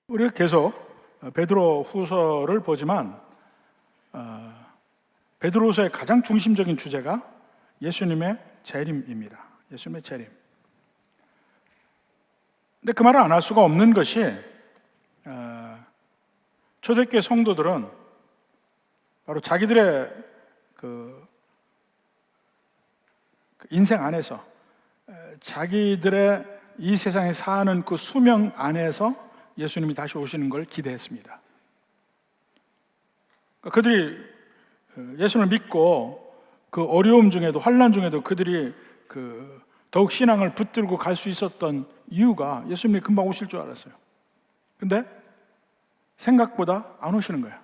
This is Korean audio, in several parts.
우리가 계속 베드로 후서를 보지만 베드로 후서의 가장 중심적인 주제가 예수님의 재림입니다. 예수님의 재림. 근데 그 말을 안 할 수가 없는 것이 초대교회 성도들은 바로 자기들의 그 인생 안에서 자기들의 이 세상에 사는 그 수명 안에서 예수님이 다시 오시는 걸 기대했습니다. 그들이 예수님을 믿고 그 어려움 중에도 환난 중에도 그들이 더욱 신앙을 붙들고 갈 수 있었던 이유가 예수님이 금방 오실 줄 알았어요. 근데 생각보다 안 오시는 거야.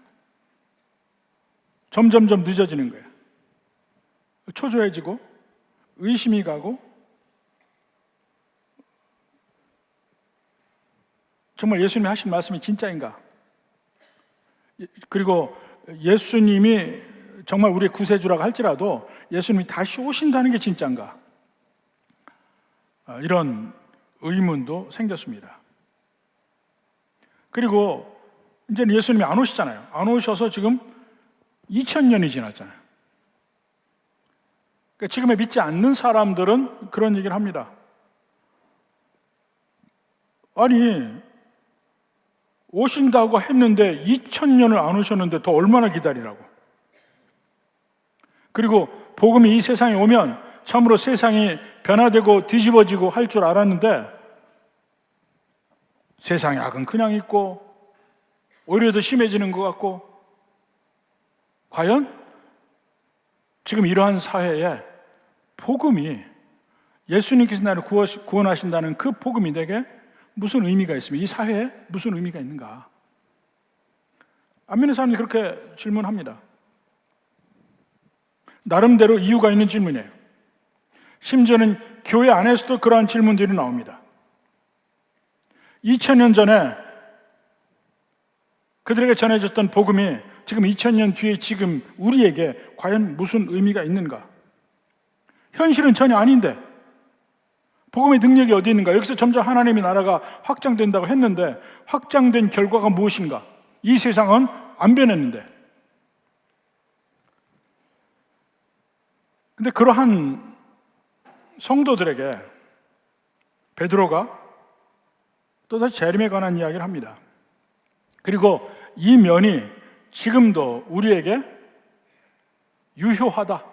점점점 늦어지는 거야. 초조해지고 의심이 가고 정말 예수님이 하신 말씀이 진짜인가? 그리고 예수님이 정말 우리의 구세주라고 할지라도 예수님이 다시 오신다는 게 진짜인가? 이런 의문도 생겼습니다. 그리고 이제는 예수님이 안 오시잖아요. 안 오셔서 지금 2000년이 지났잖아요. 그러니까 지금에 믿지 않는 사람들은 그런 얘기를 합니다. 아니, 오신다고 했는데 2000년을 안 오셨는데 더 얼마나 기다리라고. 그리고 복음이 이 세상에 오면 참으로 세상이 변화되고 뒤집어지고 할 줄 알았는데 세상의 악은 그냥 있고 오히려 더 심해지는 것 같고, 과연 지금 이러한 사회에 복음이, 예수님께서 나를 구원하신다는 그 복음이 내게 무슨 의미가 있으며 이 사회에 무슨 의미가 있는가? 안 믿는 사람들이 그렇게 질문합니다. 나름대로 이유가 있는 질문이에요. 심지어는 교회 안에서도 그러한 질문들이 나옵니다. 2000년 전에 그들에게 전해졌던 복음이 지금 2000년 뒤에 지금 우리에게 과연 무슨 의미가 있는가? 현실은 전혀 아닌데 복음의 능력이 어디 있는가? 여기서 점점 하나님의 나라가 확장된다고 했는데 확장된 결과가 무엇인가? 이 세상은 안 변했는데. 근데 그러한 성도들에게 베드로가 또다시 재림에 관한 이야기를 합니다. 그리고 이 면이 지금도 우리에게 유효하다,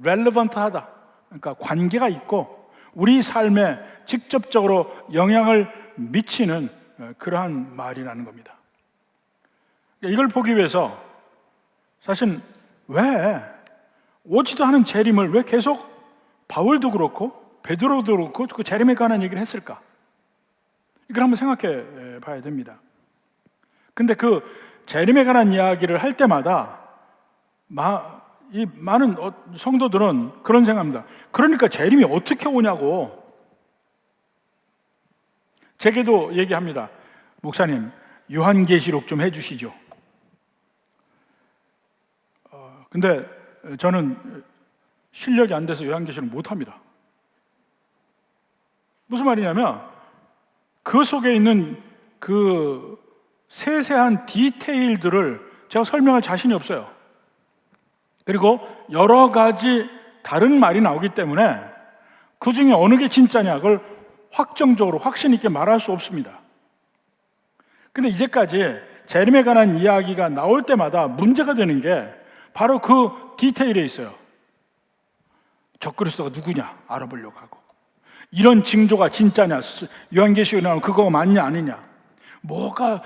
relevant하다, 그러니까 관계가 있고 우리 삶에 직접적으로 영향을 미치는 그러한 말이라는 겁니다. 이걸 보기 위해서 사실 왜 오지도 않은 재림을 왜 계속 바울도 그렇고 베드로도 그렇고 그 재림에 관한 얘기를 했을까? 이걸 한번 생각해 봐야 됩니다. 근데 그 재림에 관한 이야기를 할 때마다 이 많은 성도들은 그런 생각합니다. 그러니까 재림이 어떻게 오냐고. 제게도 얘기합니다. 목사님, 요한계시록 좀 해주시죠. 근데 저는 실력이 안 돼서 요한계시록 못합니다. 무슨 말이냐면 그 속에 있는 그 세세한 디테일들을 제가 설명할 자신이 없어요. 그리고 여러 가지 다른 말이 나오기 때문에 그 중에 어느 게 진짜냐 그걸 확정적으로 확신 있게 말할 수 없습니다. 근데 이제까지 재림에 관한 이야기가 나올 때마다 문제가 되는 게 바로 그 디테일에 있어요. 적그리스도가 누구냐 알아보려고 하고, 이런 징조가 진짜냐, 요한계시록에 나오는 그거가 맞냐 아니냐, 뭐가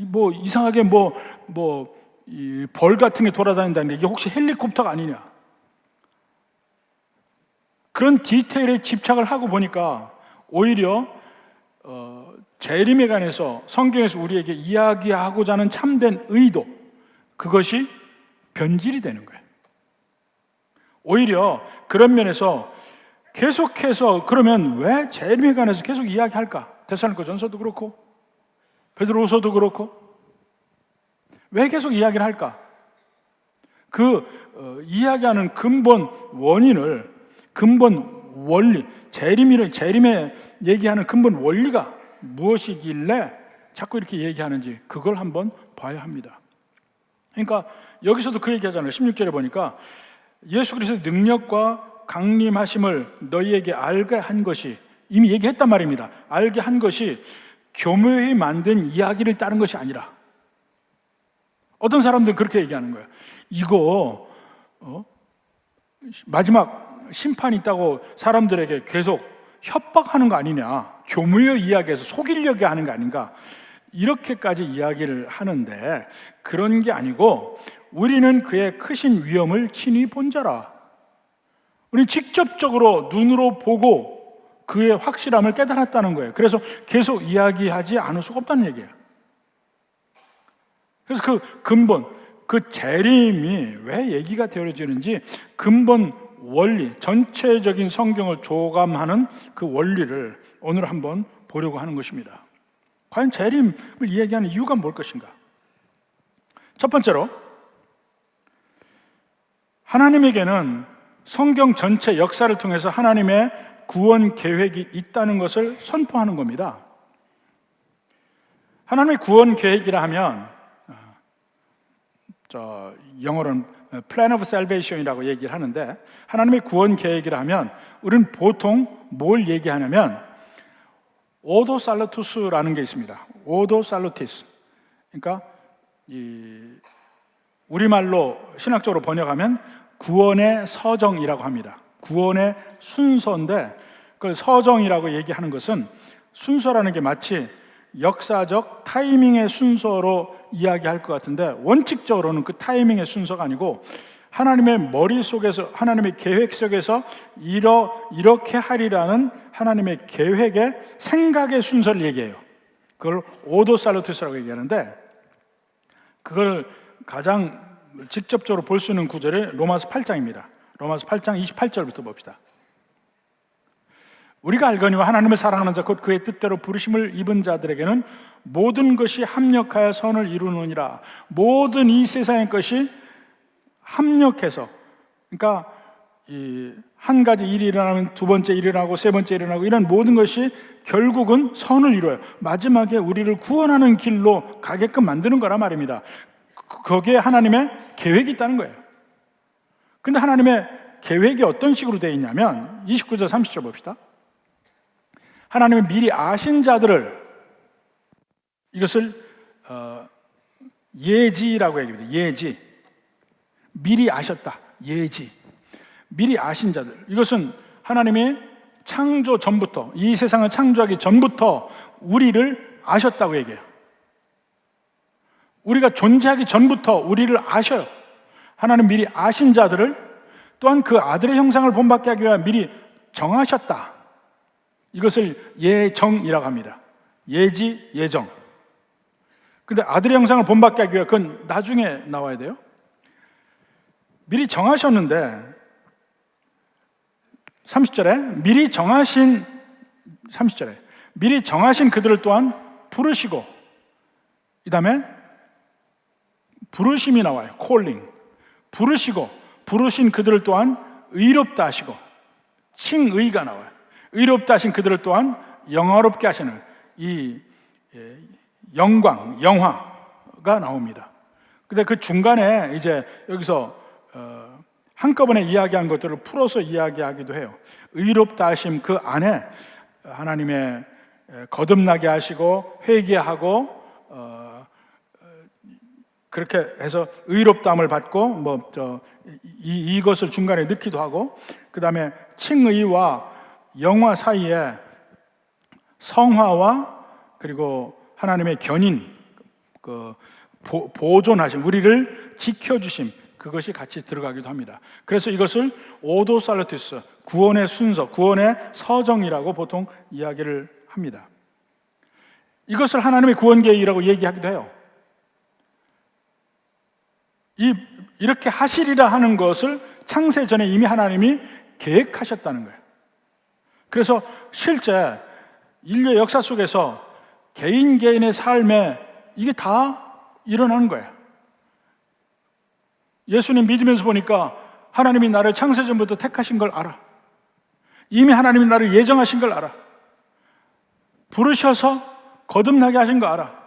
뭐 이상하게 이 벌 같은 게 돌아다닌다는 게 이게 혹시 헬리콥터가 아니냐, 그런 디테일에 집착을 하고 보니까 오히려 재림에 관해서 성경에서 우리에게 이야기하고자 하는 참된 의도, 그것이 변질이 되는 거예요. 오히려 그런 면에서 계속해서 그러면 왜 재림에 관해서 계속 이야기할까? 데살로니가전서도 그렇고 베드로후서도 그렇고 왜 계속 이야기를 할까? 이야기하는 근본 원인을, 근본 원리, 재림에 얘기하는 근본 원리가 무엇이길래 자꾸 이렇게 얘기하는지 그걸 한번 봐야 합니다. 그러니까 여기서도 그 얘기하잖아요. 16절에 보니까 예수 그리스도의 능력과 강림하심을 너희에게 알게 한 것이, 이미 얘기했단 말입니다. 알게 한 것이 교묘히 만든 이야기를 따른 것이 아니라, 어떤 사람들은 그렇게 얘기하는 거예요. 이거 마지막 심판이 있다고 사람들에게 계속 협박하는 거 아니냐, 교묘히 이야기해서 속이려고 하는 거 아닌가, 이렇게까지 이야기를 하는데 그런 게 아니고 우리는 그의 크신 위엄을 친히 본 자라. 우리는 직접적으로 눈으로 보고 그의 확실함을 깨달았다는 거예요. 그래서 계속 이야기하지 않을 수가 없다는 얘기예요. 그래서 그 근본, 그 재림이 왜 얘기가 되어지는지 근본 원리, 전체적인 성경을 조감하는 그 원리를 오늘 한번 보려고 하는 것입니다. 과연 재림을 이야기하는 이유가 뭘 것인가? 첫 번째로, 하나님에게는 성경 전체 역사를 통해서 하나님의 구원 계획이 있다는 것을 선포하는 겁니다. 하나님의 구원 계획이라 하면 영어로는 Plan of Salvation이라고 얘기를 하는데, 하나님의 구원 계획이라 하면 우리는 보통 뭘 얘기하냐면 오도 살루투스라는 게 있습니다. 오도 살루티스. 그러니까 우리말로 신학적으로 번역하면 구원의 서정이라고 합니다. 구원의 순서인데, 그 서정이라고 얘기하는 것은, 순서라는 게 마치 역사적 타이밍의 순서로 이야기할 것 같은데 원칙적으로는 그 타이밍의 순서가 아니고 하나님의 머릿속에서, 하나님의 계획 속에서 이렇게 하리라는 하나님의 계획의 생각의 순서를 얘기해요. 그걸 오도 살루티스라고 얘기하는데, 그걸 가장 직접적으로 볼 수 있는 구절이 로마서 8장입니다. 로마서 8장 28절부터 봅시다. 우리가 알거니와 하나님을 사랑하는 자 곧 그의 뜻대로 부르심을 입은 자들에게는 모든 것이 합력하여 선을 이루느니라. 모든 이 세상의 것이 합력해서, 그러니까 한 가지 일이 일어나면 두 번째 일이 일어나고 세 번째 일이 일어나고, 이런 모든 것이 결국은 선을 이루어요. 마지막에 우리를 구원하는 길로 가게끔 만드는 거란 말입니다. 거기에 하나님의 계획이 있다는 거예요. 그런데 하나님의 계획이 어떤 식으로 되어 있냐면 29절 30절 봅시다. 하나님은 미리 아신 자들을, 이것을 예지라고 얘기합니다. 예지. 미리 아셨다. 예지. 미리 아신 자들. 이것은 하나님이 창조 전부터, 이 세상을 창조하기 전부터 우리를 아셨다고 얘기해요. 우리가 존재하기 전부터 우리를 아셔요. 하나님 미리 아신 자들을, 또한 그 아들의 형상을 본받게 하기 위해 미리 정하셨다. 이것을 예정이라고 합니다. 예지, 예정. 근데 아들의 형상을 본받게 하기 위해, 그건 나중에 나와야 돼요. 미리 정하셨는데 30절에 미리 정하신, 30절에 미리 정하신 그들을 또한 부르시고, 이 다음에 부르심이 나와요. 콜링. 부르시고, 부르신 그들을 또한 의롭다 하시고, 칭의가 나와요. 의롭다 하신 그들을 또한 영화롭게 하시는 이 영광, 영화가 나옵니다. 근데 그 중간에 이제 여기서 한꺼번에 이야기한 것들을 풀어서 이야기하기도 해요. 의롭다 하심 그 안에 하나님의 거듭나게 하시고 회개하고 그렇게 해서 의롭다함을 받고 이것을 중간에 넣기도 하고, 그 다음에 칭의와 영화 사이에 성화와 그리고 하나님의 견인, 보존하심, 우리를 지켜주심, 그것이 같이 들어가기도 합니다. 그래서 이것을 오도 살루티스, 구원의 순서, 구원의 서정이라고 보통 이야기를 합니다. 이것을 하나님의 구원 계획이라고 얘기하기도 해요. 이렇게 하시리라 하는 것을 창세 전에 이미 하나님이 계획하셨다는 거예요. 그래서 실제 인류의 역사 속에서 개인의 삶에 이게 다 일어나는 거예요. 예수님 믿으면서 보니까 하나님이 나를 창세 전부터 택하신 걸 알아. 이미 하나님이 나를 예정하신 걸 알아. 부르셔서 거듭나게 하신 거 알아.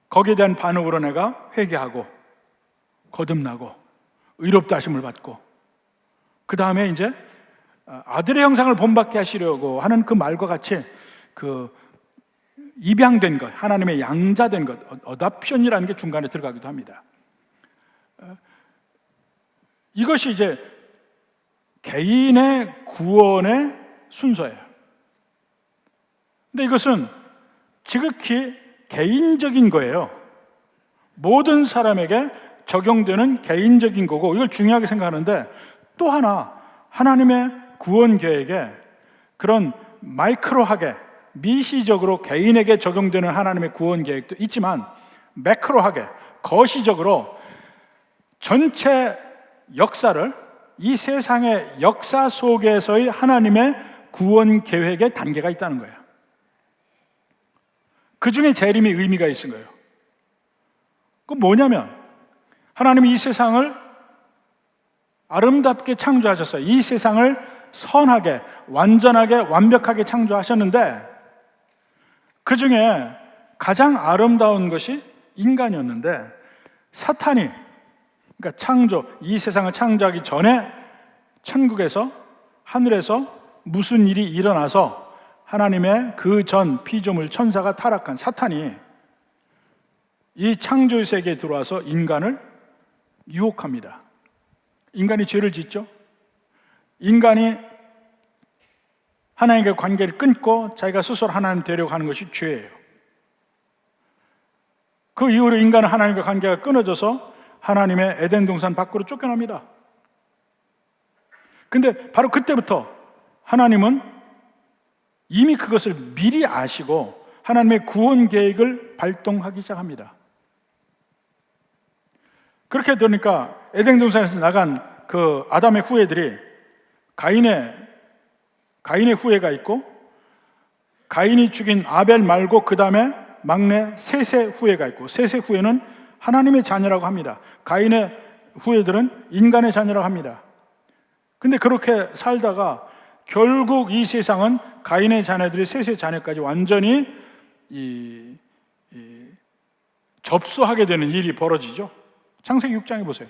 거기에 대한 반응으로 내가 회개하고 거듭나고 의롭다 하심을 받고, 그 다음에 이제 아들의 형상을 본받게 하시려고 하는 그 말과 같이 그 입양된 것, 하나님의 양자된 것, 어답션이라는 게 중간에 들어가기도 합니다. 이것이 이제 개인의 구원의 순서예요. 근데 이것은 지극히 개인적인 거예요. 모든 사람에게 적용되는 개인적인 거고, 이걸 중요하게 생각하는데, 또 하나 하나님의 구원 계획에 그런 마이크로하게 미시적으로 개인에게 적용되는 하나님의 구원 계획도 있지만, 매크로하게 거시적으로 전체 역사를, 이 세상의 역사 속에서의 하나님의 구원 계획의 단계가 있다는 거예요. 그 중에 재림이 의미가 있는 거예요. 그건 뭐냐면, 하나님이 이 세상을 아름답게 창조하셨어요. 이 세상을 선하게, 완전하게, 완벽하게 창조하셨는데, 그 중에 가장 아름다운 것이 인간이었는데, 사탄이, 그러니까 이 세상을 창조하기 전에 천국에서, 하늘에서 무슨 일이 일어나서 하나님의 그 전 피조물 천사가 타락한 사탄이 이 창조의 세계에 들어와서 인간을 유혹합니다. 인간이 죄를 짓죠. 인간이 하나님과 관계를 끊고 자기가 스스로 하나님 되려고 하는 것이 죄예요. 그 이후로 인간은 하나님과 관계가 끊어져서 하나님의 에덴 동산 밖으로 쫓겨납니다. 근데 바로 그때부터 하나님은 이미 그것을 미리 아시고 하나님의 구원 계획을 발동하기 시작합니다. 그렇게 되니까 에덴 동산에서 나간 그 아담의 후예들이 가인의 후예가 있고, 가인이 죽인 아벨 말고 그 다음에 막내 셋의 후예가 있고, 셋의 후예는 하나님의 자녀라고 합니다. 가인의 후예들은 인간의 자녀라고 합니다. 근데 그렇게 살다가 결국 이 세상은 가인의 자녀들이 셋의 자녀까지 완전히 접수하게 되는 일이 벌어지죠. 창세기 6장에 보세요.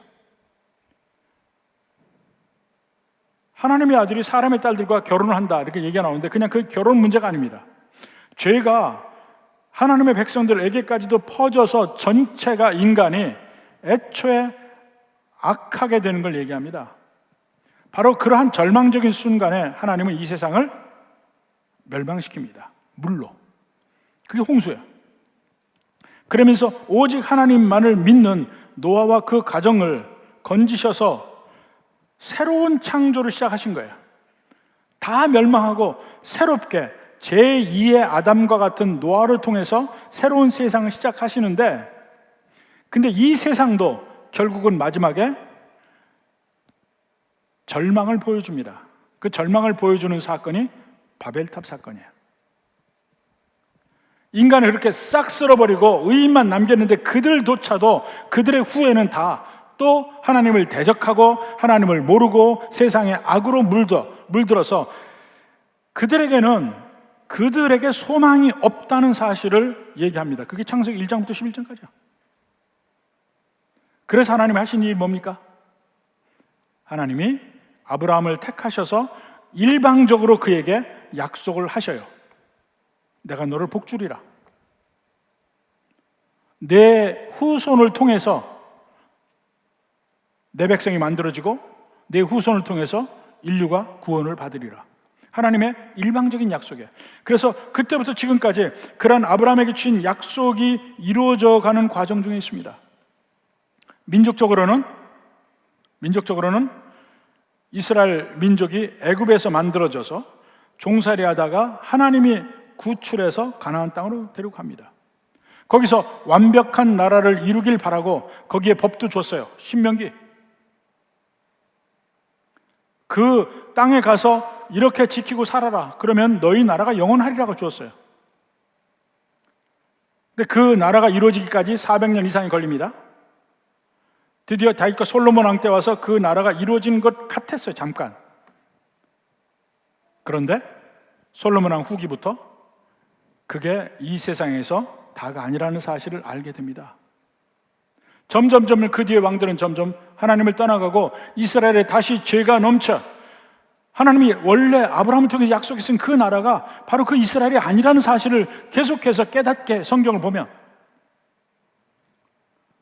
하나님의 아들이 사람의 딸들과 결혼을 한다, 이렇게 얘기가 나오는데 그냥 그 결혼 문제가 아닙니다. 죄가 하나님의 백성들에게까지도 퍼져서 전체가 인간이 애초에 악하게 되는 걸 얘기합니다. 바로 그러한 절망적인 순간에 하나님은 이 세상을 멸망시킵니다. 물로. 그게 홍수예요. 그러면서 오직 하나님만을 믿는 노아와 그 가정을 건지셔서 새로운 창조를 시작하신 거예요. 다 멸망하고 새롭게 제2의 아담과 같은 노아를 통해서 새로운 세상을 시작하시는데, 근데 이 세상도 결국은 마지막에 절망을 보여줍니다. 그 절망을 보여주는 사건이 바벨탑 사건이에요. 인간을 그렇게 싹 쓸어버리고 의인만 남겼는데 그들조차도, 그들의 후예는 다 또 하나님을 대적하고 하나님을 모르고 세상의 악으로 물들어서 그들에게 소망이 없다는 사실을 얘기합니다. 그게 창세기 1장부터 11장까지야. 그래서 하나님이 하신 일이 뭡니까? 하나님이 아브라함을 택하셔서 일방적으로 그에게 약속을 하셔요. 내가 너를 복주리라. 내 후손을 통해서 내 백성이 만들어지고 내 후손을 통해서 인류가 구원을 받으리라. 하나님의 일방적인 약속이에요. 그래서 그때부터 지금까지 그런 아브라함에게 주신 약속이 이루어져 가는 과정 중에 있습니다. 민족적으로는 이스라엘 민족이 애굽에서 만들어져서 종살이하다가 하나님이 구출해서 가나안 땅으로 데리고 갑니다. 거기서 완벽한 나라를 이루길 바라고 거기에 법도 줬어요. 신명기. 그 땅에 가서 이렇게 지키고 살아라. 그러면 너희 나라가 영원하리라고 주었어요. 근데 그 나라가 이루어지기까지 400년 이상이 걸립니다. 드디어 다윗과 솔로몬 왕 때 와서 그 나라가 이루어진 것 같았어요. 잠깐. 그런데 솔로몬 왕 후기부터 그게 이 세상에서 다가 아니라는 사실을 알게 됩니다. 점점점 그 뒤에 왕들은 점점 하나님을 떠나가고 이스라엘에 다시 죄가 넘쳐 하나님이 원래 아브라함을 통해 약속했던 그 나라가 바로 그 이스라엘이 아니라는 사실을 계속해서 깨닫게 성경을 보면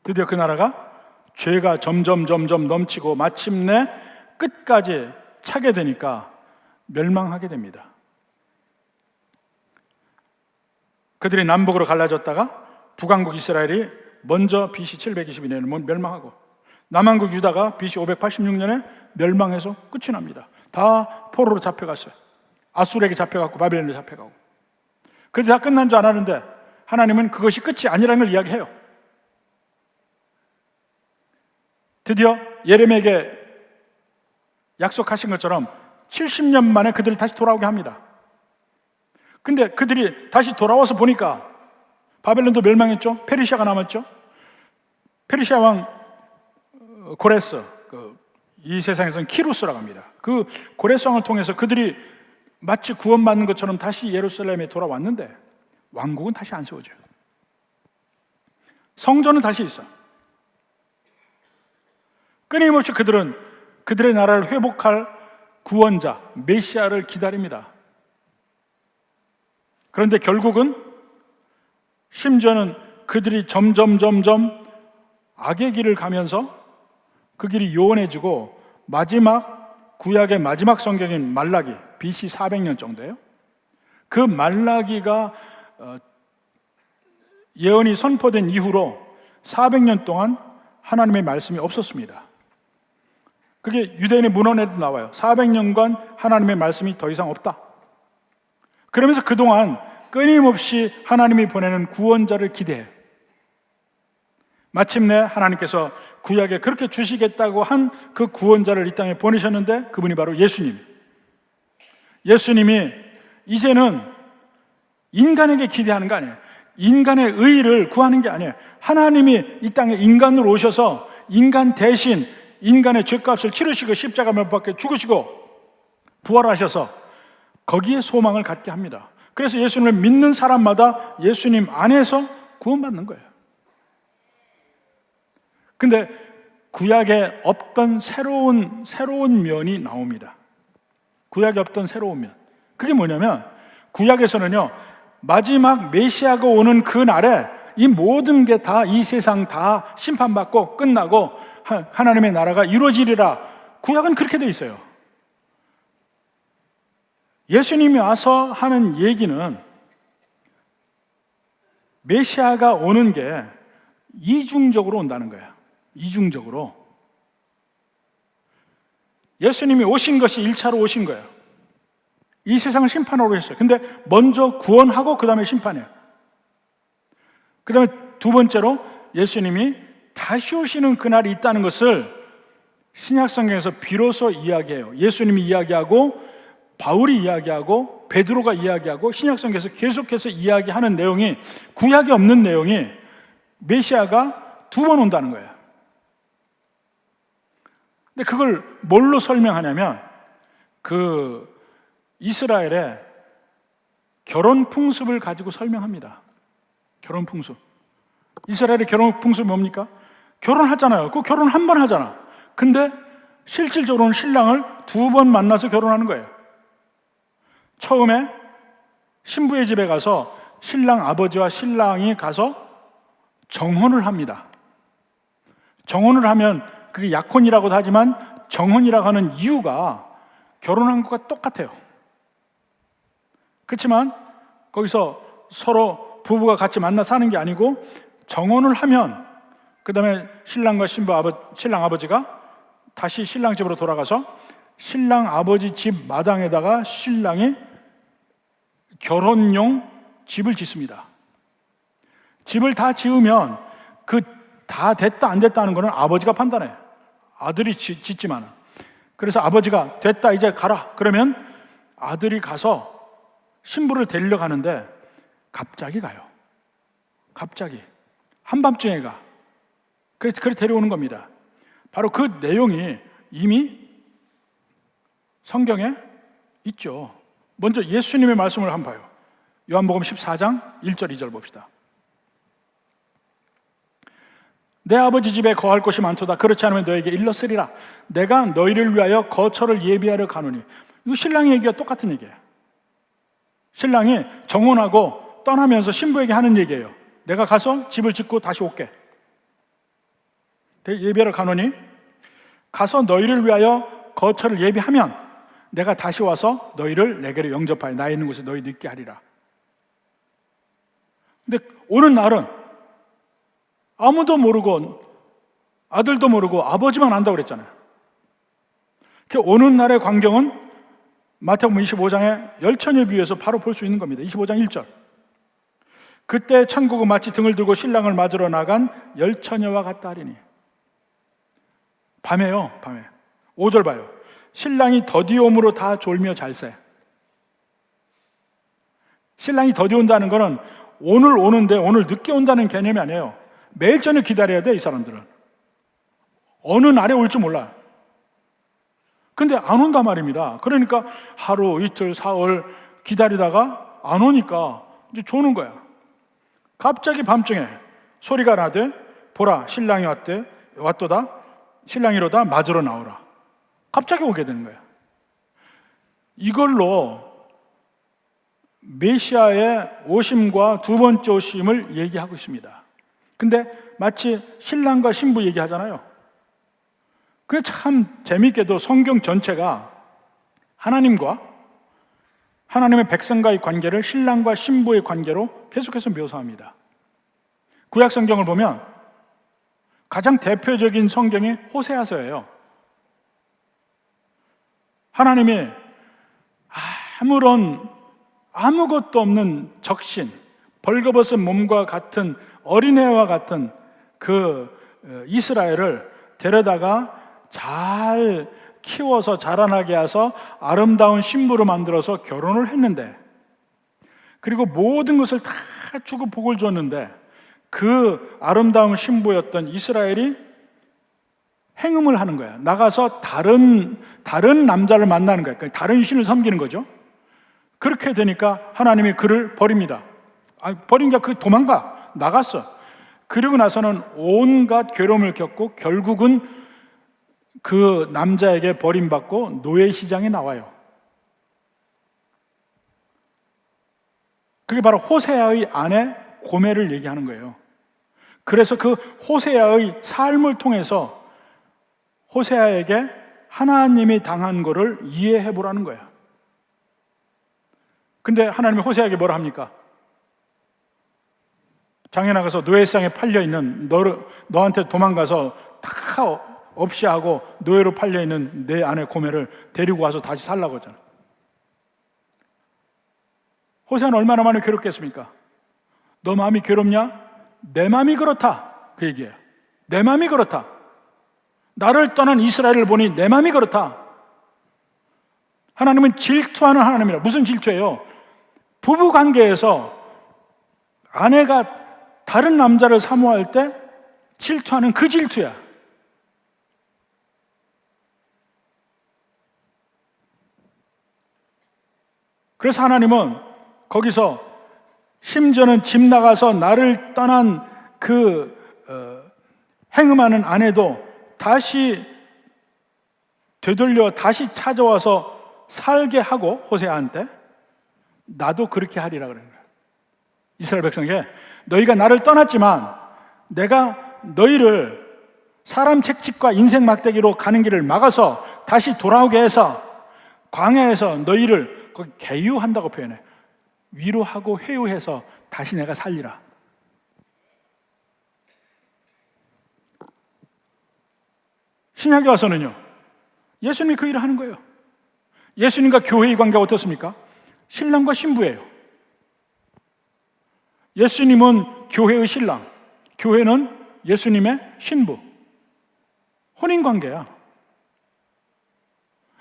드디어 그 나라가 죄가 점점 넘치고 마침내 끝까지 차게 되니까 멸망하게 됩니다. 그들이 남북으로 갈라졌다가 북왕국 이스라엘이 먼저 BC 722년에 멸망하고 남왕국 유다가 BC 586년에 멸망해서 끝이 납니다. 다 포로로 잡혀갔어요. 아수르에게 잡혀갔고 바벨론에 잡혀가고. 그런데 다 끝난 줄 알았는데 하나님은 그것이 끝이 아니라는 걸 이야기해요. 드디어 예레미야에게 약속하신 것처럼 70년 만에 그들을 다시 돌아오게 합니다. 근데 그들이 다시 돌아와서 보니까 바벨론도 멸망했죠. 페르시아가 남았죠. 페르시아 왕 고레스, 이 세상에서는 키루스라고 합니다. 그 고레스 왕을 통해서 그들이 마치 구원받는 것처럼 다시 예루살렘에 돌아왔는데 왕국은 다시 안 세워져요. 성전은 다시 있어. 끊임없이 그들은 그들의 나라를 회복할 구원자, 메시아를 기다립니다. 그런데 결국은 심지어는 그들이 점점 악의 길을 가면서 그 길이 요원해지고 마지막 구약의 마지막 성경인 말라기 BC 400년 정도예요. 그 말라기가 예언이 선포된 이후로 400년 동안 하나님의 말씀이 없었습니다. 그게 유대인의 문헌에도 나와요. 400년간 하나님의 말씀이 더 이상 없다. 그러면서 그동안 끊임없이 하나님이 보내는 구원자를 기대해. 마침내 하나님께서 구약에 그렇게 주시겠다고 한 그 구원자를 이 땅에 보내셨는데 그분이 바로 예수님. 예수님이 이제는 인간에게 기대하는 거 아니에요. 인간의 의의를 구하는 게 아니에요. 하나님이 이 땅에 인간으로 오셔서 인간 대신 인간의 죄값을 치르시고 십자가 못 박혀 죽으시고 부활하셔서 거기에 소망을 갖게 합니다. 그래서 예수님을 믿는 사람마다 예수님 안에서 구원받는 거예요. 근데 구약에 없던 새로운 면이 나옵니다. 구약에 없던 새로운 면. 그게 뭐냐면 구약에서는요, 마지막 메시아가 오는 그 날에 이 모든 게 다 이 세상 다 심판받고 끝나고 하나님의 나라가 이루어지리라. 구약은 그렇게 돼 있어요. 예수님이 와서 하는 얘기는 메시아가 오는 게 이중적으로 온다는 거예요. 이중적으로. 예수님이 오신 것이 1차로 오신 거예요. 이 세상을 심판하러 오셨어요. 근데 먼저 구원하고 그 다음에 심판해요. 그 다음에 두 번째로 예수님이 다시 오시는 그날이 있다는 것을 신약성경에서 비로소 이야기해요. 예수님이 이야기하고 바울이 이야기하고 베드로가 이야기하고 신약성경에서 계속해서 이야기하는 내용이 구약에 없는 내용이 메시아가 두 번 온다는 거예요. 근데 그걸 뭘로 설명하냐면 그 이스라엘의 결혼 풍습을 가지고 설명합니다. 결혼 풍습. 이스라엘의 결혼 풍습이 뭡니까? 결혼하잖아요. 그 결혼 한 번 하잖아. 근데 실질적으로는 신랑을 두 번 만나서 결혼하는 거예요. 처음에 신부의 집에 가서 신랑 아버지와 신랑이 가서 정혼을 합니다. 정혼을 하면 그게 약혼이라고도 하지만 정혼이라고 하는 이유가 결혼한 것과 똑같아요. 그렇지만 거기서 서로 부부가 같이 만나 사는 게 아니고 정혼을 하면 그 다음에 신랑 아버지가 다시 신랑 집으로 돌아가서 신랑 아버지 집 마당에다가 신랑이 결혼용 집을 짓습니다. 집을 다 지으면 그 다 됐다 안 됐다 하는 거는 아버지가 판단해. 아들이 짓지만. 그래서 아버지가 됐다 이제 가라. 그러면 아들이 가서 신부를 데리러 가는데 갑자기 가요. 갑자기 한밤중에 가. 그래서 데려오는 겁니다. 바로 그 내용이 이미 성경에 있죠. 먼저 예수님의 말씀을 한번 봐요. 요한복음 14장 1절 2절 봅시다. 내 아버지 집에 거할 곳이 많도다. 그렇지 않으면 너에게 일렀으리라. 내가 너희를 위하여 거처를 예비하려 가노니. 이거 신랑의 얘기가 똑같은 얘기예요. 신랑이 정혼하고 떠나면서 신부에게 하는 얘기예요. 내가 가서 집을 짓고 다시 올게. 예비하러 가노니 가서 너희를 위하여 거처를 예비하면 내가 다시 와서 너희를 내게로 영접하여 나 있는 곳에 너희 있게 하리라. 근데 오는 날은 아무도 모르고 아들도 모르고 아버지만 안다고 그랬잖아요. 그 오는 날의 광경은 마태복음 25장의 열처녀에 비유해서 바로 볼 수 있는 겁니다. 25장 1절. 그때 천국은 마치 등을 들고 신랑을 맞으러 나간 열처녀와 같다 하리니. 밤에요, 밤에. 5절 봐요. 신랑이 더디 오므로 다 졸며 잘새. 신랑이 더디 온다는 거는 오늘 오는데 오늘 늦게 온다는 개념이 아니에요. 매일 저녁 기다려야 돼, 이 사람들은. 어느 날에 올지 몰라요. 근데 안 온단 말입니다. 그러니까 하루, 이틀, 사흘 기다리다가 안 오니까 이제 조는 거야. 갑자기 밤중에 소리가 나되 보라, 신랑이 왔도다. 신랑이로다 맞으러 나오라. 갑자기 오게 되는 거야. 이걸로 메시아의 오심과 두 번째 오심을 얘기하고 있습니다. 근데 마치 신랑과 신부 얘기하잖아요. 그게 참 재미있게도 성경 전체가 하나님과 하나님의 백성과의 관계를 신랑과 신부의 관계로 계속해서 묘사합니다. 구약 성경을 보면 가장 대표적인 성경이 호세아서예요. 하나님이 아무것도 없는 적신, 벌거벗은 몸과 같은 어린애와 같은 그 이스라엘을 데려다가 잘 키워서 자라나게 해서 아름다운 신부로 만들어서 결혼을 했는데, 그리고 모든 것을 다 주고 복을 줬는데 그 아름다운 신부였던 이스라엘이 행음을 하는 거야. 나가서 다른 남자를 만나는 거야. 그러니까 다른 신을 섬기는 거죠. 그렇게 되니까 하나님이 그를 버립니다. 버리니까 그 도망가. 나갔어. 그리고 나서는 온갖 괴로움을 겪고 결국은 그 남자에게 버림받고 노예 시장에 나와요. 그게 바로 호세아의 아내 고멜을 얘기하는 거예요. 그래서 그 호세아의 삶을 통해서 호세아에게 하나님이 당한 거를 이해해 보라는 거야. 근데 하나님이 호세아에게 뭐라 합니까? 장에 나가서 노예상에 팔려있는 너한테 도망가서 다 없이 하고 노예로 팔려있는 내 아내 고멜을 데리고 와서 다시 살라고 하잖아. 호세아는 얼마나 많이 괴롭겠습니까? 너 마음이 괴롭냐? 내 마음이 그렇다. 그 얘기예요. 내 마음이 그렇다. 나를 떠난 이스라엘을 보니 내 마음이 그렇다. 하나님은 질투하는 하나님이라. 무슨 질투예요? 부부 관계에서 아내가 다른 남자를 사모할 때 질투하는 그 질투야. 그래서 하나님은 거기서 심지어는 집 나가서 나를 떠난 그 행음하는 아내도 다시 되돌려 다시 찾아와서 살게 하고 호세아한테 나도 그렇게 하리라 그러는 거예요. 이스라엘 백성에게 너희가 나를 떠났지만 내가 너희를 사람 채찍과 인생 막대기로 가는 길을 막아서 다시 돌아오게 해서 광야에서 너희를 거기 계유한다고 표현해. 위로하고 회유해서 다시 내가 살리라. 신약에 와서는요, 예수님이 그 일을 하는 거예요. 예수님과 교회의 관계가 어떻습니까? 신랑과 신부예요. 예수님은 교회의 신랑, 교회는 예수님의 신부. 혼인관계야.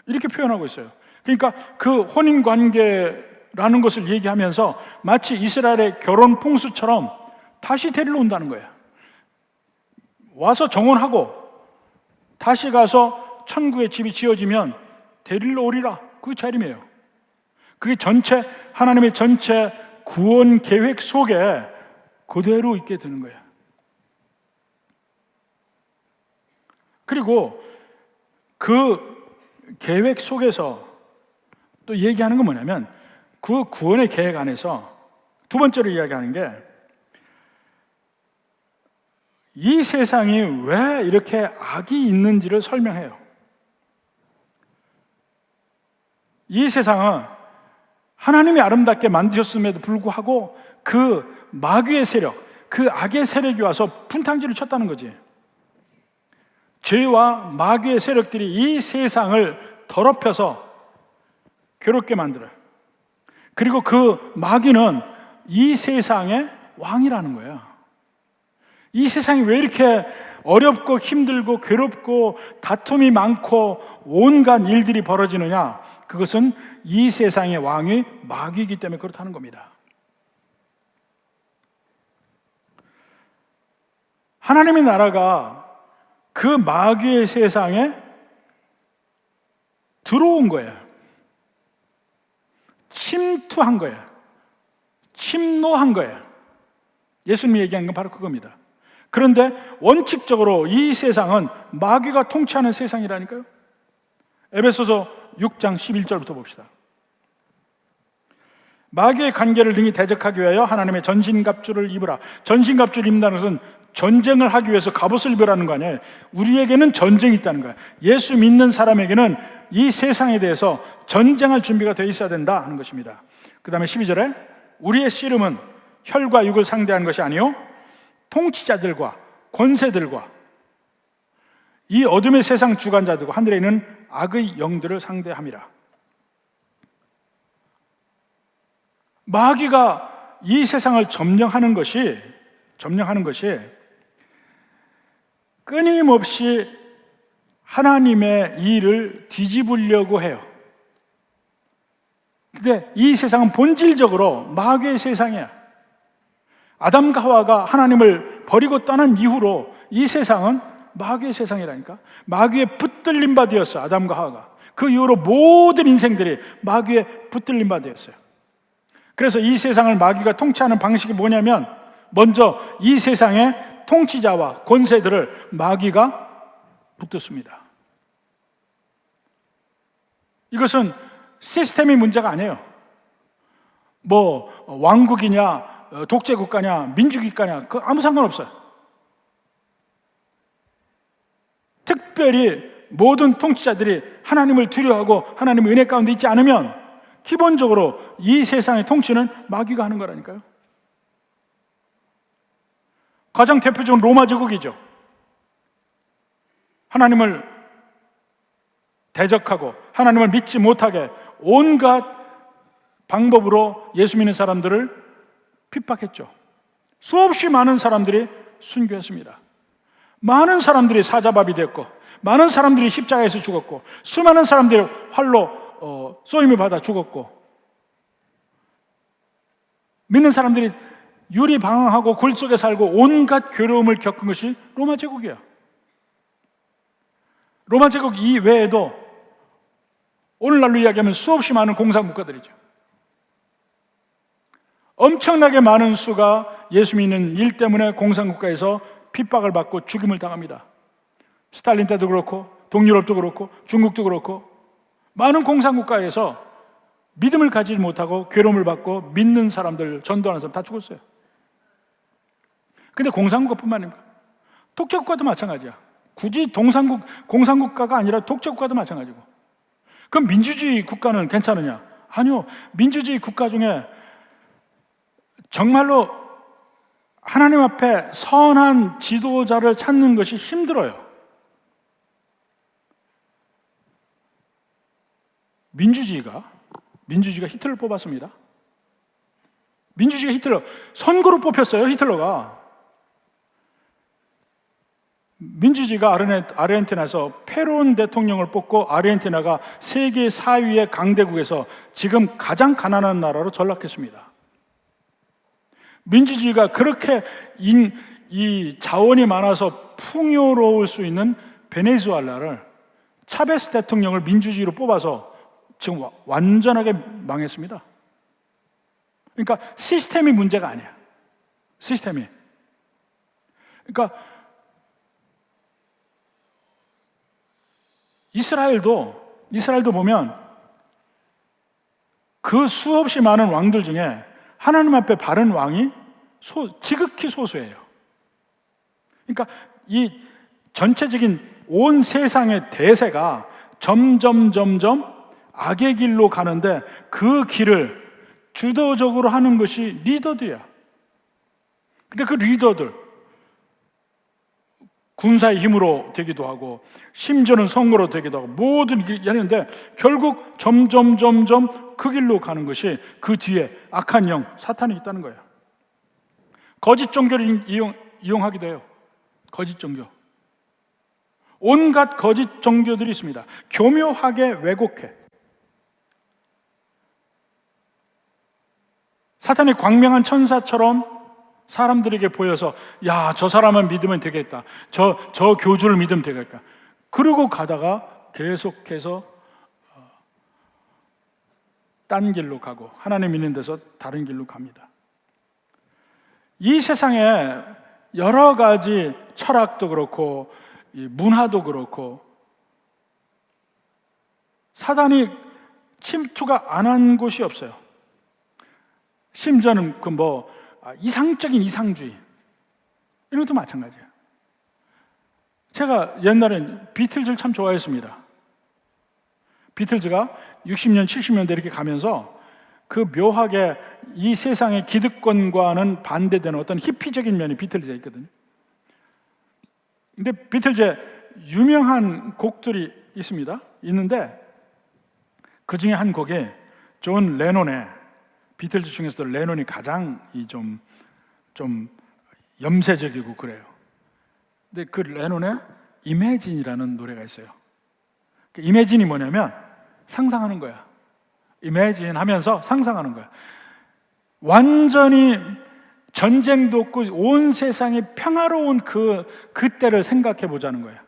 이렇게 표현하고 있어요. 그러니까 그 혼인관계라는 것을 얘기하면서 마치 이스라엘의 결혼 풍수처럼 다시 데리러 온다는 거예요. 와서 정혼하고 다시 가서 천국의 집이 지어지면 데리러 오리라. 그 자림이에요. 그게 전체 하나님의 전체 구원 계획 속에 그대로 있게 되는 거예요. 그리고 그 계획 속에서 또 얘기하는 건 뭐냐면, 그 구원의 계획 안에서 두 번째로 이야기하는 게, 이 세상이 왜 이렇게 악이 있는지를 설명해요. 이 세상은 하나님이 아름답게 만드셨음에도 불구하고 그 마귀의 세력, 그 악의 세력이 와서 분탕질을 쳤다는 거지. 죄와 마귀의 세력들이 이 세상을 더럽혀서 괴롭게 만들어요. 그리고 그 마귀는 이 세상의 왕이라는 거예요. 이 세상이 왜 이렇게 어렵고 힘들고 괴롭고 다툼이 많고 온갖 일들이 벌어지느냐? 그것은 이 세상의 왕이 마귀이기 때문에 그렇다는 겁니다. 하나님의 나라가 그 마귀의 세상에 들어온 거예요. 침투한 거예요. 침노한 거예요. 예수님이 얘기한 건 바로 그겁니다. 그런데 원칙적으로 이 세상은 마귀가 통치하는 세상이라니까요. 에베소서 6장 11절부터 봅시다. 마귀의 관계를 능히 대적하기 위하여 하나님의 전신갑주를 입으라. 전신갑주를 입는다는 것은 전쟁을 하기 위해서 갑옷을 입으라는 거 아니에요. 우리에게는 전쟁이 있다는 거예요. 예수 믿는 사람에게는 이 세상에 대해서 전쟁할 준비가 되어 있어야 된다 하는 것입니다. 그 다음에 12절에 우리의 씨름은 혈과 육을 상대하는 것이 아니요 통치자들과 권세들과 이 어둠의 세상 주관자들과 하늘에 있는 악의 영들을 상대함이라. 마귀가 이 세상을 점령하는 것이 끊임없이 하나님의 일을 뒤집으려고 해요. 근데 이 세상은 본질적으로 마귀의 세상이야. 아담과 하와가 하나님을 버리고 떠난 이후로 이 세상은 마귀의 세상이라니까. 마귀의 붙들림 바 되었어, 아담과 하와가. 그 이후로 모든 인생들이 마귀의 붙들림 바 되었어요. 그래서 이 세상을 마귀가 통치하는 방식이 뭐냐면, 먼저 이 세상의 통치자와 권세들을 마귀가 붙들습니다. 이것은 시스템의 문제가 아니에요. 뭐 왕국이냐 독재국가냐 민주국가냐 그 아무 상관없어요. 특별히 모든 통치자들이 하나님을 두려워하고 하나님의 은혜 가운데 있지 않으면 기본적으로 이 세상의 통치는 마귀가 하는 거라니까요. 가장 대표적인 로마 제국이죠. 하나님을 대적하고 하나님을 믿지 못하게 온갖 방법으로 예수 믿는 사람들을 핍박했죠. 수없이 많은 사람들이 순교했습니다. 많은 사람들이 사자밥이 됐고, 많은 사람들이 십자가에서 죽었고, 수많은 사람들이 활로 쏘임을 받아 죽었고, 믿는 사람들이 유리방황하고 굴 속에 살고 온갖 괴로움을 겪은 것이 로마 제국이야. 로마 제국 이외에도 오늘날로 이야기하면 수없이 많은 공산국가들이죠. 엄청나게 많은 수가 예수 믿는 일 때문에 공산국가에서 핍박을 받고 죽임을 당합니다. 스탈린 때도 그렇고 동유럽도 그렇고 중국도 그렇고 많은 공산국가에서 믿음을 가지지 못하고 괴로움을 받고 믿는 사람들, 전도하는 사람 다 죽었어요. 근데 공산국가뿐만 아니라 독재국가도 마찬가지야. 굳이 공산국가가 아니라 독재국가도 마찬가지고. 그럼 민주주의 국가는 괜찮으냐? 아니요. 민주주의 국가 중에 정말로 하나님 앞에 선한 지도자를 찾는 것이 힘들어요. 민주주의가 히틀러를 뽑았습니다. 민주주의가 히틀러, 선거로 뽑혔어요. 히틀러가. 민주주의가 아르헨티나에서 페론 대통령을 뽑고 아르헨티나가 세계 4위의 강대국에서 지금 가장 가난한 나라로 전락했습니다. 민주주의가 그렇게 이 자원이 많아서 풍요로울 수 있는 베네수엘라를 차베스 대통령을 민주주의로 뽑아서 지금 완전하게 망했습니다. 그러니까 시스템이 문제가 아니야. 시스템이. 그러니까 이스라엘도 보면 그 수없이 많은 왕들 중에 하나님 앞에 바른 왕이 지극히 소수예요. 그러니까 이 전체적인 온 세상의 대세가 점점 악의 길로 가는데 그 길을 주도적으로 하는 것이 리더들이야. 근데 그 리더들, 군사의 힘으로 되기도 하고 심지어는 선거로 되기도 하고 모든 길이 하는데 결국 점점 그 길로 가는 것이 그 뒤에 악한 영 사탄이 있다는 거예요. 거짓 종교를 이용하기도 해요. 거짓 종교, 온갖 거짓 종교들이 있습니다. 교묘하게 왜곡해. 사탄이 광명한 천사처럼 사람들에게 보여서 야, 저 사람을 믿으면 되겠다, 저 교주를 믿으면 되겠다, 그러고 가다가 계속해서 딴 길로 가고 하나님 믿는 데서 다른 길로 갑니다. 이 세상에 여러 가지 철학도 그렇고 문화도 그렇고 사단이 침투가 안 한 곳이 없어요. 심지어는 이상적인 이상주의 이런 것도 마찬가지예요. 제가 옛날엔 비틀즈를 참 좋아했습니다. 비틀즈가 60년, 70년대 이렇게 가면서 그 묘하게 이 세상의 기득권과는 반대되는 어떤 히피적인 면이 비틀즈에 있거든요. 근데 비틀즈에 유명한 곡들이 있는데 그 중에 한 곡에 존 레논의, 비틀즈 중에서도 레논이 가장 좀 염세적이고 그래요. 근데 그 레논의 이매진이라는 노래가 있어요. 그 이매진이 뭐냐면 상상하는 거야. 이매진 하면서 상상하는 거야. 완전히 전쟁도 없고 온 세상이 평화로운 그때를 생각해 보자는 거야.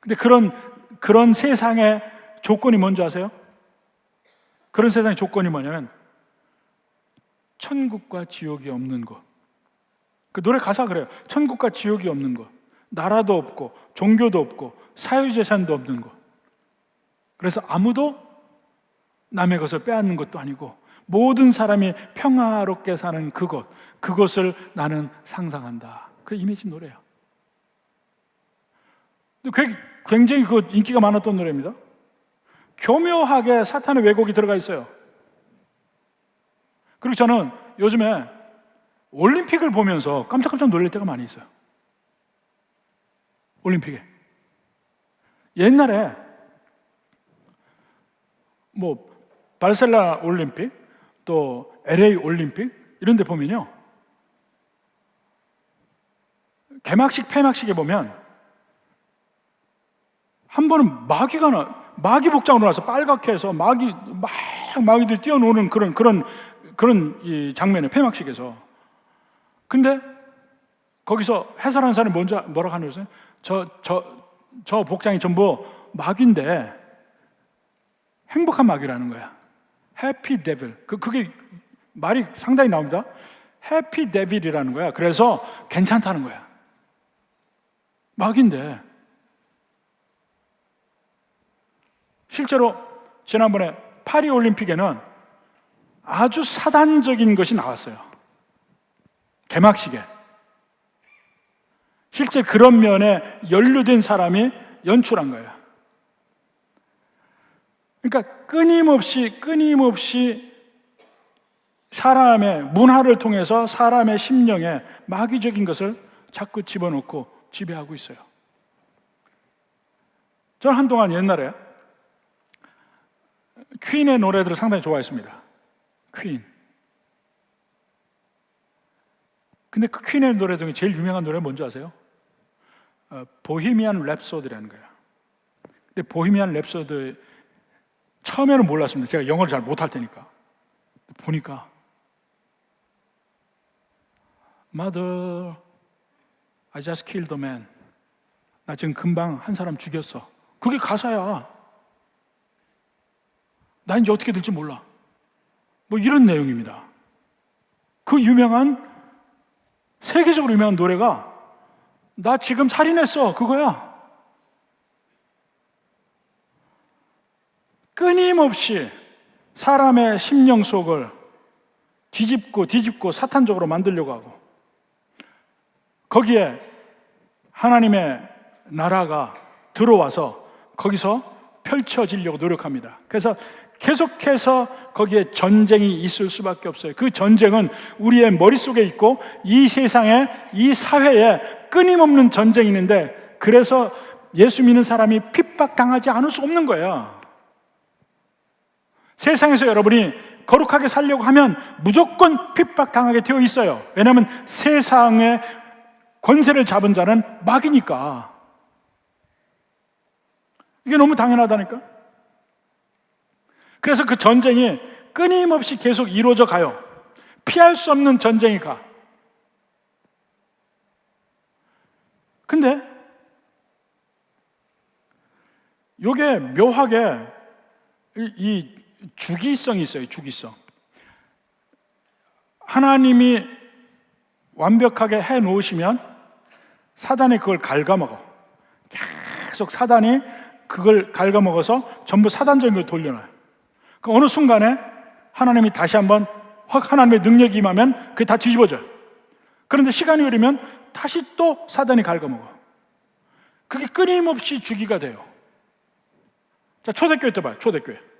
근데 그런 세상의 조건이 뭔지 아세요? 그런 세상의 조건이 뭐냐면 천국과 지옥이 없는 것. 그 노래 가사 그래요. 천국과 지옥이 없는 것, 나라도 없고 종교도 없고 사유재산도 없는 것. 그래서 아무도 남의 것을 빼앗는 것도 아니고 모든 사람이 평화롭게 사는 그것을 나는 상상한다. 그 이미지 노래야. 굉장히 인기가 많았던 노래입니다. 교묘하게 사탄의 왜곡이 들어가 있어요. 그리고 저는 요즘에 올림픽을 보면서 깜짝깜짝 놀랄 때가 많이 있어요. 올림픽에. 옛날에 바르셀로나 올림픽, 또 LA 올림픽 이런 데 보면요, 개막식, 폐막식에 보면 한 번은 마귀 복장으로 나서 빨갛게 해서 마귀들 뛰어노는 그런 이 장면에, 폐막식에서. 근데 거기서 해설하는 사람이 뭐라고 하는 거예요? 저 복장이 전부 마귀인데 행복한 마귀라는 거야. 해피 데빌. 그게 말이 상당히 나옵니다. 해피 데빌이라는 거야. 그래서 괜찮다는 거야. 마귀인데. 실제로 지난번에 파리 올림픽에는 아주 사단적인 것이 나왔어요. 개막식에. 실제 그런 면에 연루된 사람이 연출한 거예요. 그러니까 끊임없이 사람의 문화를 통해서 사람의 심령에 마귀적인 것을 자꾸 집어넣고 지배하고 있어요. 저는 한동안 옛날에 퀸의 노래들을 상당히 좋아했습니다. 퀸. 근데 그 퀸의 노래 중에 제일 유명한 노래는 뭔지 아세요? 보헤미안 랩소디라는 거예요. 근데 보헤미안 랩소디 처음에는 몰랐습니다. 제가 영어를 잘 못할 테니까. 보니까 Mother, I just killed a man. 나 지금 금방 한 사람 죽였어. 그게 가사야. 나 이제 어떻게 될지 몰라. 이런 내용입니다. 그 세계적으로 유명한 노래가 나 지금 살인했어, 그거야. 끊임없이 사람의 심령 속을 뒤집고 사탄적으로 만들려고 하고, 거기에 하나님의 나라가 들어와서 거기서 펼쳐지려고 노력합니다. 그래서 계속해서 거기에 전쟁이 있을 수밖에 없어요. 그 전쟁은 우리의 머릿속에 있고 이 세상에, 이 사회에 끊임없는 전쟁이 있는데, 그래서 예수 믿는 사람이 핍박당하지 않을 수 없는 거예요. 세상에서 여러분이 거룩하게 살려고 하면 무조건 핍박당하게 되어 있어요. 왜냐하면 세상의 권세를 잡은 자는 마귀니까. 이게 너무 당연하다니까. 그래서 그 전쟁이 끊임없이 계속 이루어져 가요. 피할 수 없는 전쟁이 가. 근데 이게 묘하게 이 주기성이 있어요. 주기성. 하나님이 완벽하게 해 놓으시면 사단이 그걸 갉아먹어. 계속 사단이 그걸 갉아먹어서 전부 사단적인 걸 돌려놔요. 그 어느 순간에 하나님이 다시 한번 확 하나님의 능력이 임하면 그게 다 뒤집어져요. 그런데 시간이 흐르면 다시 또 사단이 갉아먹어. 그게 끊임없이 주기가 돼요. 자, 초대교회 때 봐요. 초대교회.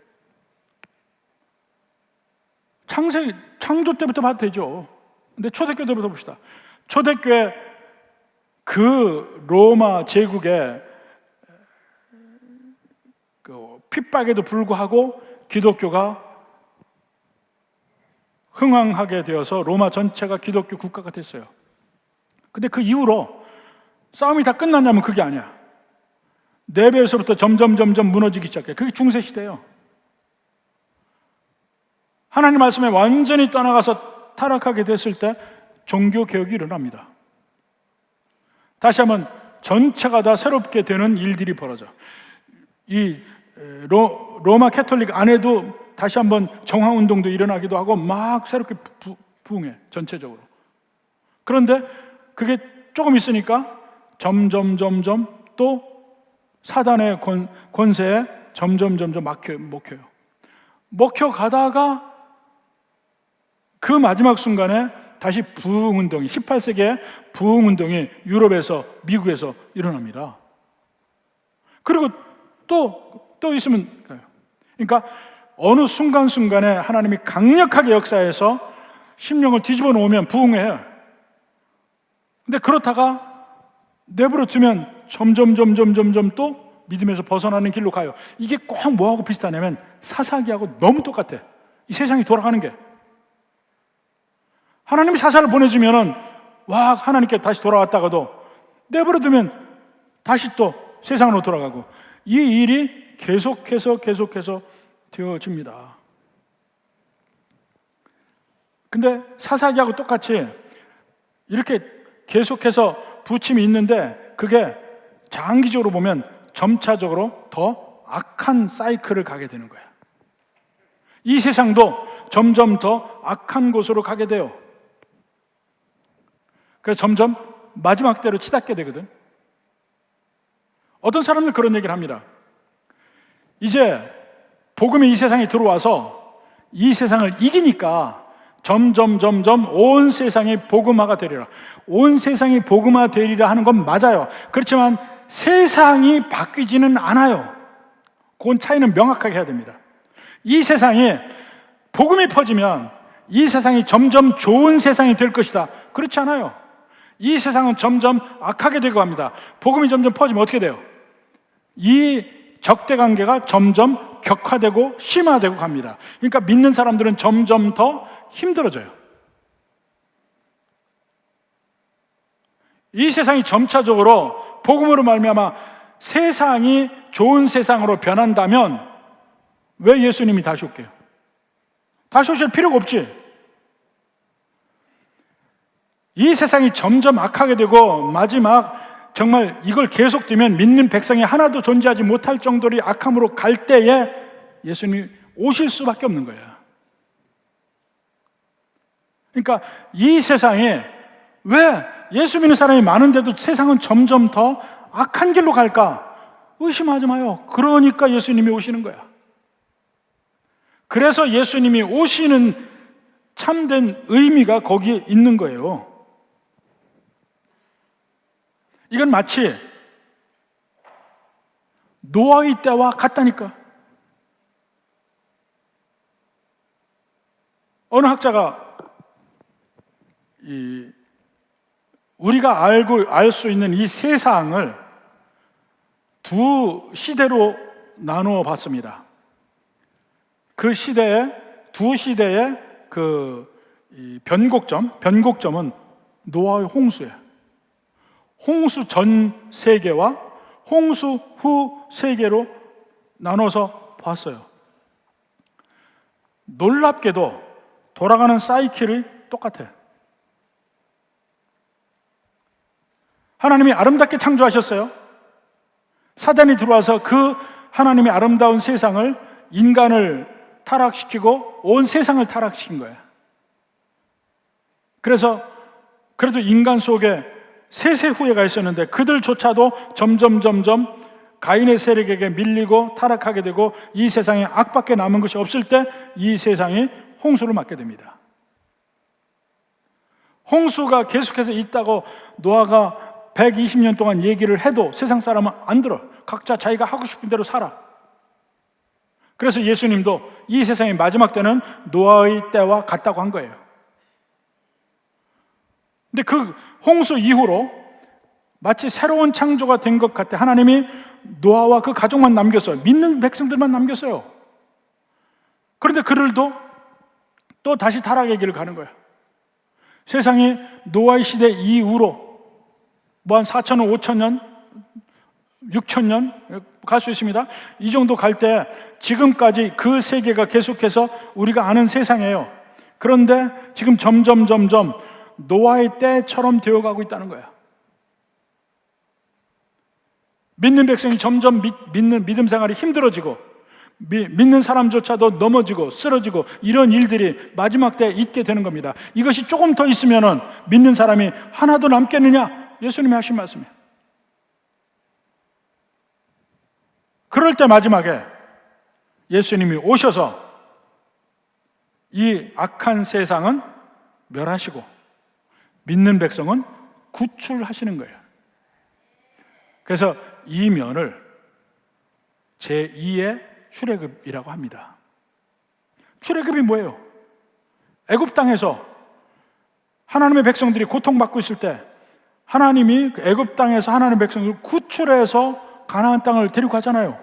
창조 때부터 봐도 되죠. 근데 초대교회 때부터 봅시다. 초대교회 그 로마 제국의 그 핍박에도 불구하고 기독교가 흥왕하게 되어서 로마 전체가 기독교 국가가 됐어요. 근데 그 이후로 싸움이 다 끝났냐면 그게 아니야. 네배에서부터 점점 무너지기 시작해. 그게 중세시대예요. 하나님 말씀에 완전히 떠나가서 타락하게 됐을 때 종교개혁이 일어납니다. 다시 한번 전체가 다 새롭게 되는 일들이 벌어져. 이 로마 캐톨릭 안에도 다시 한번 정화운동도 일어나기도 하고 막 새롭게 부흥해, 전체적으로. 그런데 그게 조금 있으니까 점점 또 사단의 권세에 점점 먹혀요. 먹혀가다가 그 마지막 순간에 다시 부흥운동이, 18세기에 부흥운동이 유럽에서, 미국에서 일어납니다. 그리고 또 있으면 가요. 그러니까 어느 순간순간에 하나님이 강력하게 역사해서 심령을 뒤집어 놓으면 부흥해요. 근데 그렇다가 내버려 두면 점점 또 믿음에서 벗어나는 길로 가요. 이게 꼭 뭐하고 비슷하냐면 사사기하고 너무 똑같아. 이 세상이 돌아가는 게. 하나님이 사사를 보내주면은 와, 하나님께 다시 돌아왔다가도 내버려 두면 다시 또 세상으로 돌아가고, 이 일이 계속해서 되어집니다. 근데 사사기하고 똑같이 이렇게 계속해서 부침이 있는데, 그게 장기적으로 보면 점차적으로 더 악한 사이클을 가게 되는 거야. 이 세상도 점점 더 악한 곳으로 가게 돼요. 그래서 점점 마지막 때로 치닫게 되거든. 어떤 사람들 그런 얘기를 합니다. 이제 복음이 이 세상에 들어와서 이 세상을 이기니까 점점 온 세상이 복음화가 되리라. 온 세상이 복음화 되리라 하는 건 맞아요. 그렇지만 세상이 바뀌지는 않아요. 그건 차이는 명확하게 해야 됩니다. 이 세상이 복음이 퍼지면 이 세상이 점점 좋은 세상이 될 것이다. 그렇지 않아요. 이 세상은 점점 악하게 되고 합니다. 복음이 점점 퍼지면 어떻게 돼요? 이 적대 관계가 점점 격화되고 심화되고 갑니다. 그러니까 믿는 사람들은 점점 더 힘들어져요. 이 세상이 점차적으로 복음으로 말미암아 세상이 좋은 세상으로 변한다면 왜 예수님이 다시 올게요? 다시 오실 필요가 없지. 이 세상이 점점 악하게 되고 마지막 정말 이걸 계속되면 믿는 백성이 하나도 존재하지 못할 정도로 악함으로 갈 때에 예수님이 오실 수밖에 없는 거예요. 그러니까 이 세상에 왜 예수 믿는 사람이 많은데도 세상은 점점 더 악한 길로 갈까? 의심하지 마요. 그러니까 예수님이 오시는 거야. 그래서 예수님이 오시는 참된 의미가 거기에 있는 거예요. 이건 마치 노아의 때와 같다니까. 어느 학자가 우리가 알 수 있는 이 세상을 두 시대로 나누어 봤습니다. 그 시대에 두 시대의 변곡점은 노아의 홍수예요. 홍수 전 세계와 홍수 후 세계로 나눠서 봤어요. 놀랍게도 돌아가는 사이클이 똑같아요. 하나님이 아름답게 창조하셨어요. 사단이 들어와서 그 하나님의 아름다운 세상을, 인간을 타락시키고 온 세상을 타락시킨 거예요. 그래서 그래도 인간 속에 세세 후예가 있었는데 그들조차도 점점 가인의 세력에게 밀리고 타락하게 되고 이 세상에 악밖에 남은 것이 없을 때 이 세상이 홍수를 맞게 됩니다. 홍수가 계속해서 있다고 노아가 120년 동안 얘기를 해도 세상 사람은 안 들어. 각자 자기가 하고 싶은 대로 살아. 그래서 예수님도 이 세상의 마지막 때는 노아의 때와 같다고 한 거예요. 근데 그 홍수 이후로 마치 새로운 창조가 된 것 같아. 하나님이 노아와 그 가족만 남겼어요. 믿는 백성들만 남겼어요. 그런데 그들도 또 다시 타락의 길을 가는 거예요. 세상이 노아의 시대 이후로 뭐 한 4,000년, 5,000년, 6,000년 갈 수 있습니다. 이 정도 갈 때 지금까지 그 세계가 계속해서 우리가 아는 세상이에요. 그런데 지금 점점 노아의 때처럼 되어가고 있다는 거예요. 믿는 백성이 점점 믿음 생활이 힘들어지고 믿는 사람조차도 넘어지고 쓰러지고 이런 일들이 마지막 때에 있게 되는 겁니다. 이것이 조금 더 있으면은 믿는 사람이 하나도 남겠느냐? 예수님이 하신 말씀이에요. 그럴 때 마지막에 예수님이 오셔서 이 악한 세상은 멸하시고 믿는 백성은 구출하시는 거예요. 그래서 이 면을 제2의 출애굽이라고 합니다. 출애굽이 뭐예요? 애굽 땅에서 하나님의 백성들이 고통받고 있을 때 하나님이 애굽 땅에서 하나님의 백성들을 구출해서 가나안 땅을 데리고 가잖아요.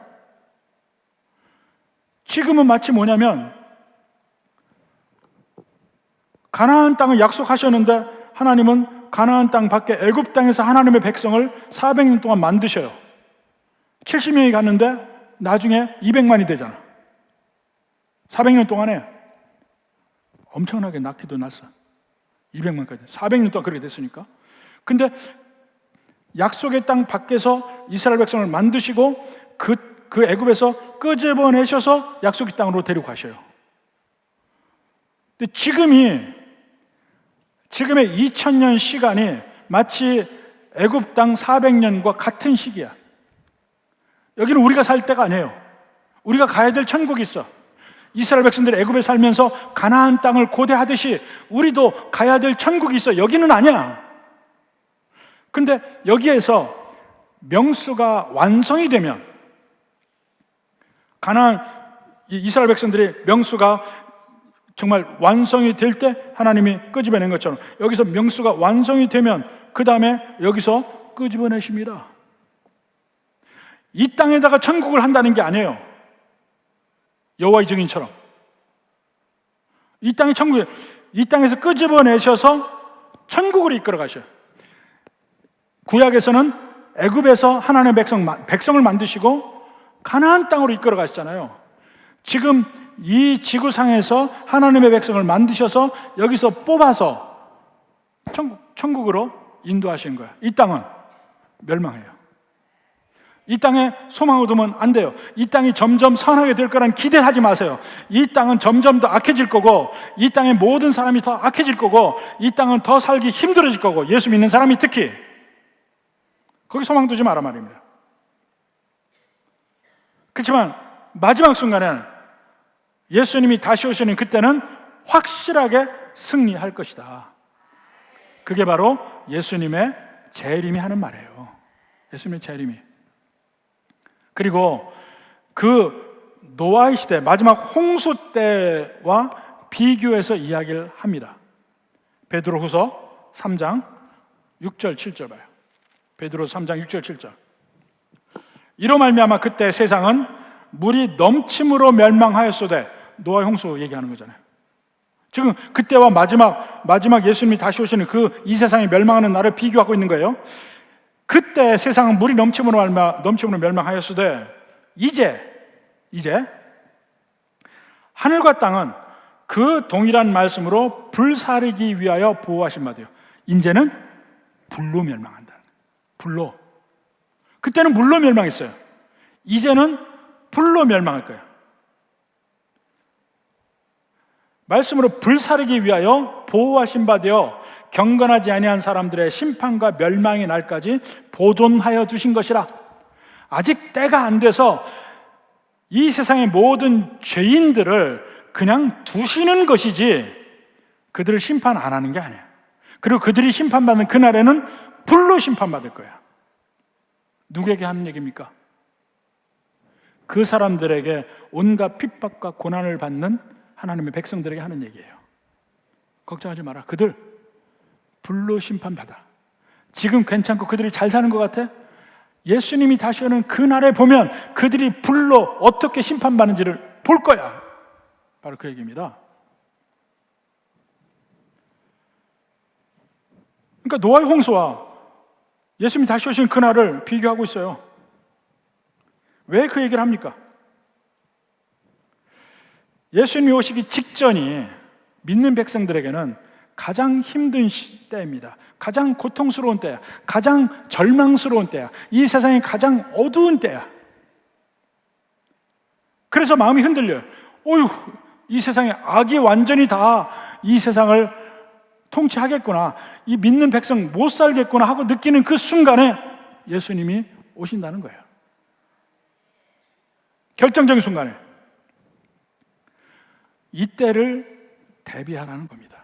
지금은 마치 뭐냐면 가나안 땅을 약속하셨는데 하나님은 가나안 땅 밖에 애굽 땅에서 하나님의 백성을 400년 동안 만드셔요. 70명이 갔는데 나중에 200만이 되잖아. 400년 동안에 엄청나게 낳기도 났어. 200만까지. 400년 동안 그렇게 됐으니까. 근데 약속의 땅 밖에서 이스라엘 백성을 만드시고 그 애굽에서 끄집어내셔서 약속의 땅으로 데리고 가셔요. 근데 지금의 2000년 시간이 마치 애굽 땅 400년과 같은 시기야. 여기는 우리가 살 때가 아니에요. 우리가 가야 될 천국이 있어. 이스라엘 백성들이 애굽에 살면서 가나안 땅을 고대하듯이 우리도 가야 될 천국이 있어. 여기는 아니야. 근데 여기에서 명수가 완성이 되면 이스라엘 백성들의 명수가 정말 완성이 될 때 하나님이 끄집어낸 것처럼 여기서 명수가 완성이 되면 그 다음에 여기서 끄집어내십니다. 이 땅에다가 천국을 한다는 게 아니에요. 여호와의 증인처럼 이 땅이 천국이에요. 이 땅에서 끄집어내셔서 천국으로 이끌어 가셔요. 구약에서는 애굽에서 하나님의 백성을 만드시고 가나안 땅으로 이끌어 가시잖아요. 지금 이 지구상에서 하나님의 백성을 만드셔서 여기서 뽑아서 천국으로 인도하시는 거예요. 이 땅은 멸망해요. 이 땅에 소망을 두면 안 돼요. 이 땅이 점점 선하게 될 거란 기대를 하지 마세요. 이 땅은 점점 더 악해질 거고 이 땅의 모든 사람이 더 악해질 거고 이 땅은 더 살기 힘들어질 거고 예수 믿는 사람이 특히 거기 소망 두지 마라 말입니다. 그렇지만 마지막 순간에는 예수님이 다시 오시는 그때는 확실하게 승리할 것이다. 그게 바로 예수님의 재림이 하는 말이에요. 예수님의 재림이. 그리고 그 노아의 시대, 마지막 홍수 때와 비교해서 이야기를 합니다. 베드로후서 3장 6절 7절 봐요. 베드로후서 3장 6절 7절. 이로 말미암아 그때 세상은 물이 넘침으로 멸망하였으되, 노아의 홍수 얘기하는 거잖아요. 지금 그때와 마지막 예수님이 다시 오시는 그 이 세상이 멸망하는 날을 비교하고 있는 거예요. 그때 세상은 물이 넘침으로 멸망하였으되 이제 하늘과 땅은 그 동일한 말씀으로 불사르기 위하여 보호하신 바되요. 이제는 불로 멸망한다. 불로. 그때는 물로 멸망했어요. 이제는 불로 멸망할 거예요. 말씀으로 불사르기 위하여 보호하신 바되어 경건하지 아니한 사람들의 심판과 멸망의 날까지 보존하여 두신 것이라. 아직 때가 안 돼서 이 세상의 모든 죄인들을 그냥 두시는 것이지 그들을 심판 안 하는 게 아니에요. 그리고 그들이 심판받는 그날에는 불로 심판받을 거야. 누구에게 하는 얘기입니까? 그 사람들에게 온갖 핍박과 고난을 받는 하나님의 백성들에게 하는 얘기예요. 걱정하지 마라. 그들 불로 심판받아. 지금 괜찮고 그들이 잘 사는 것 같아? 예수님이 다시 오는 그날에 보면 그들이 불로 어떻게 심판받는지를 볼 거야. 바로 그 얘기입니다. 그러니까 노아의 홍수와 예수님이 다시 오시는 그날을 비교하고 있어요. 왜 그 얘기를 합니까? 예수님이 오시기 직전이 믿는 백성들에게는 가장 힘든 때입니다. 가장 고통스러운 때야. 가장 절망스러운 때야. 이 세상이 가장 어두운 때야. 그래서 마음이 흔들려요. 어휴, 이 세상에 악이 완전히 다 이 세상을 통치하겠구나. 이 믿는 백성 못 살겠구나 하고 느끼는 그 순간에 예수님이 오신다는 거예요. 결정적인 순간에. 이때를 대비하라는 겁니다.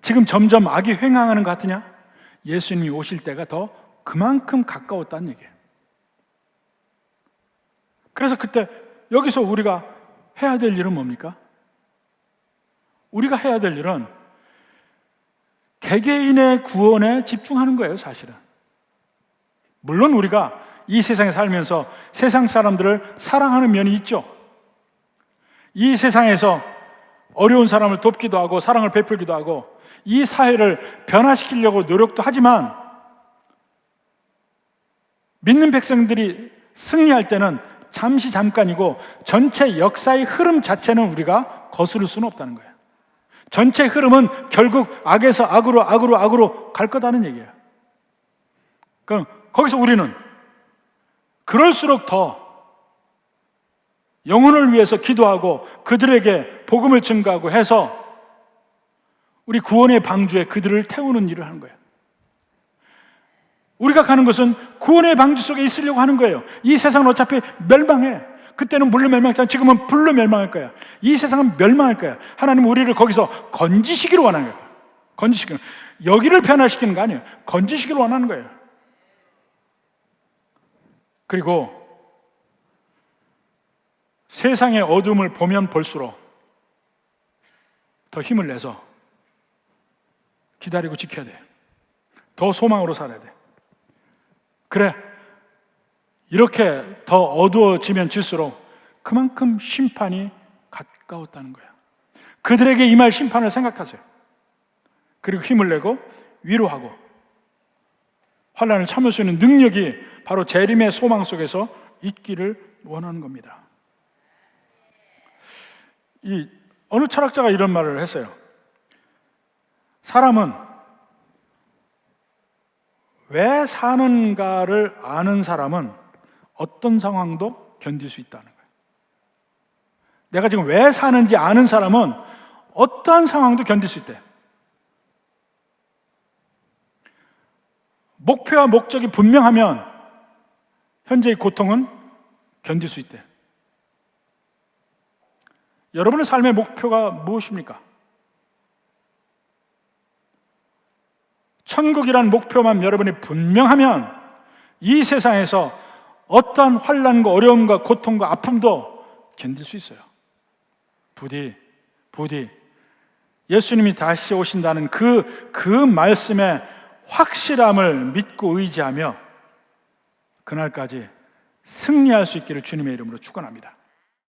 지금 점점 악이 횡행하는 것 같으냐? 예수님이 오실 때가 더 그만큼 가까웠다는 얘기예요. 그래서 그때 여기서 우리가 해야 될 일은 뭡니까? 우리가 해야 될 일은 개개인의 구원에 집중하는 거예요, 사실은. 물론 우리가 이 세상에 살면서 세상 사람들을 사랑하는 면이 있죠. 이 세상에서 어려운 사람을 돕기도 하고 사랑을 베풀기도 하고 이 사회를 변화시키려고 노력도 하지만 믿는 백성들이 승리할 때는 잠깐이고 전체 역사의 흐름 자체는 우리가 거스를 수는 없다는 거예요. 전체 흐름은 결국 악에서 악으로 갈 거다는 얘기예요. 그럼 거기서 우리는 그럴수록 더 영혼을 위해서 기도하고 그들에게 복음을 증거하고 해서 우리 구원의 방주에 그들을 태우는 일을 하는 거예요. 우리가 가는 것은 구원의 방주 속에 있으려고 하는 거예요. 이 세상은 어차피 멸망해. 그때는 물로 멸망했잖아. 지금은 불로 멸망할 거야. 이 세상은 멸망할 거야. 하나님은 우리를 거기서 건지시기를 원하는 거예요. 건지시기를. 여기를 변화시키는 거 아니에요. 건지시기를 원하는 거예요. 그리고 세상의 어둠을 보면 볼수록 더 힘을 내서 기다리고 지켜야 돼. 더 소망으로 살아야 돼. 그래, 이렇게 더 어두워지면 질수록 그만큼 심판이 가까웠다는 거야. 그들에게 임할 심판을 생각하세요. 그리고 힘을 내고 위로하고 환난을 참을 수 있는 능력이 바로 재림의 소망 속에서 있기를 원하는 겁니다. 어느 철학자가 이런 말을 했어요. 사람은 왜 사는가를 아는 사람은 어떤 상황도 견딜 수 있다는 거예요. 내가 지금 왜 사는지 아는 사람은 어떠한 상황도 견딜 수 있대. 목표와 목적이 분명하면 현재의 고통은 견딜 수 있대. 여러분의 삶의 목표가 무엇입니까? 천국이란 목표만 여러분이 분명하면 이 세상에서 어떠한 환난과 어려움과 고통과 아픔도 견딜 수 있어요. 부디 예수님이 다시 오신다는 그 말씀의 확실함을 믿고 의지하며 그날까지 승리할 수 있기를 주님의 이름으로 축원합니다.